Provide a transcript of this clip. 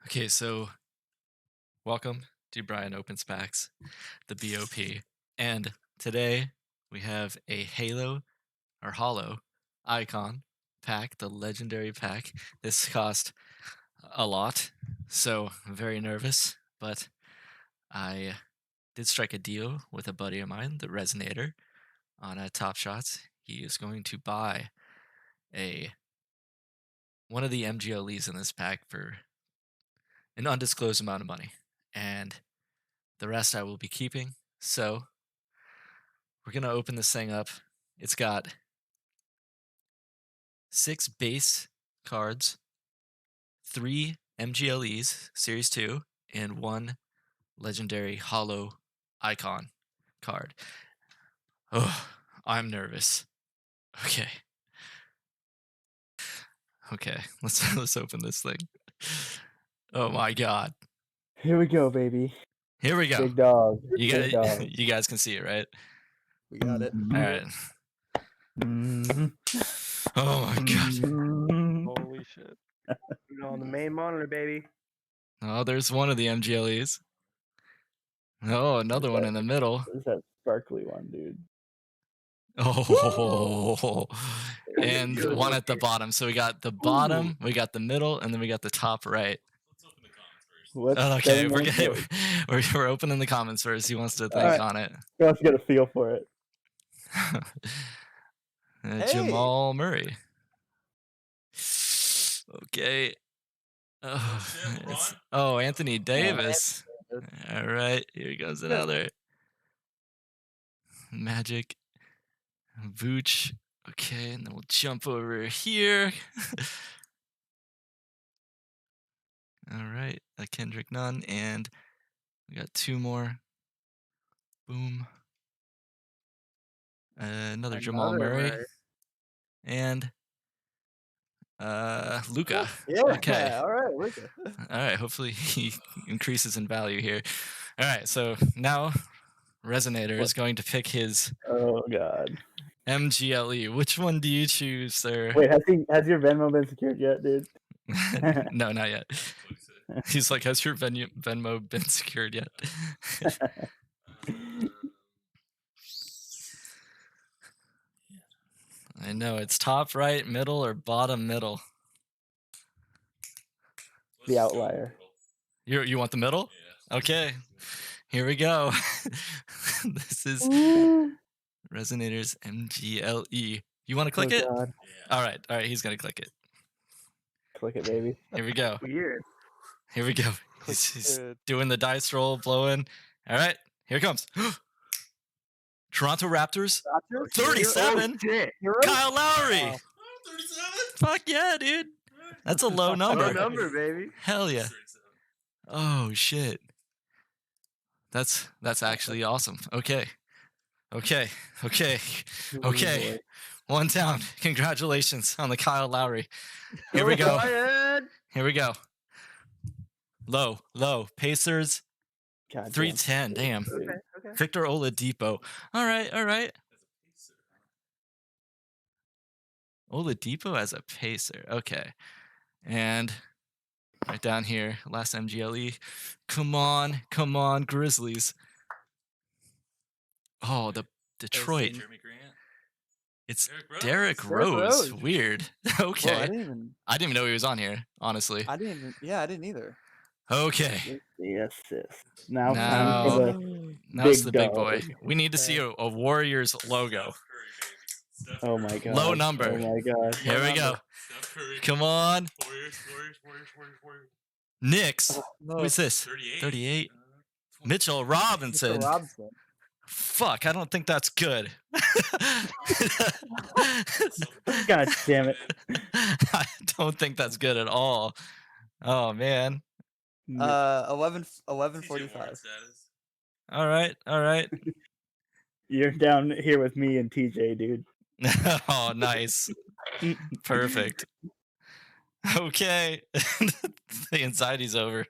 Okay, so welcome to Brian Opens Packs, the BOP. And today we have a Halo or Holo Icon pack, the legendary pack. This cost a lot, so I'm very nervous, but I did strike a deal with a buddy of mine, the Resonator, on a Top Shots. He is going to buy a one of the MGLEs in this pack for an undisclosed amount of money. And the rest I will be keeping. So we're going to open this thing up. It's got 6 base cards, 3 MGLEs, Series 2, and 1 legendary Holo Icon card. Oh, I'm nervous. Okay. Okay, let's open this thing. Oh my god. Here we go, baby. Here we go. Big dog. You Big guys, dog. you guys can see it, right? We got it. All right. Oh my god. Holy shit. We're on the main monitor, baby. Oh, there's one of the MGLEs. Oh, another one in the middle. There's that sparkly one, dude. Oh, and one at the bottom. So we got the bottom, we got the middle, and then we got the top right. What's Okay, seven months old? we're opening the comments first. He wants to think Alright. on it. Let's get a feel for it. Jamal Murray. Okay. Oh, Anthony Davis. All right, here goes another. Magic. Vooch. Okay, and then we'll jump over here. All right, a Kendrick Nunn, and we got 2 more. Boom. Another Jamal Murray. And Luca. Yeah. Okay. All right, Luca. All right. Hopefully he increases in value here. All right. So now Resonator is going to pick his Oh god. MGLE. Which one do you choose, sir? Wait, has your Venmo been secured yet, dude? No, not yet. He's like, has your Venmo been secured yet? I know it's top right, middle, or bottom middle. The outlier. You want the middle? Yeah. Okay. Here we go. This is Resonator's MGLE. You want to click it? God. All right. He's gonna click it. Click it, baby. Here we go. Weird. Here we go. He's doing the dice roll, blowing. All right. Here it comes. Toronto Raptors. 37. Oh, shit. Kyle Lowry. Wow. 37. Fuck yeah, dude. That's a low number. Low number, baby. Hell yeah. Oh shit. That's actually awesome. Okay. Boy. One down. Congratulations on the Kyle Lowry. Here we go. Here we go. Low. Pacers. God 310. Damn. Okay. Victor Oladipo. All right. Oladipo as a Pacer. Okay. And right down here, last MGLE. Come on, Grizzlies. Oh, the Detroit. Jeremy Grant. It's Derrick Rose. Weird. Okay. Well, I didn't even know he was on here, honestly. I didn't either. Okay. Yes. Now Now it's the big boy. dog. We need to see a Warriors logo. Oh my god. Low number. Oh my god. Here we go. Come on. Warriors. Knicks. No, Who's this? 38. Mitchell Robinson. Robinson. Fuck, I don't think that's good. God damn it. I don't think that's good at all. Oh man. 11:45. All right. You're down here with me and TJ, dude. Oh, nice. Perfect. Okay. The anxiety's over.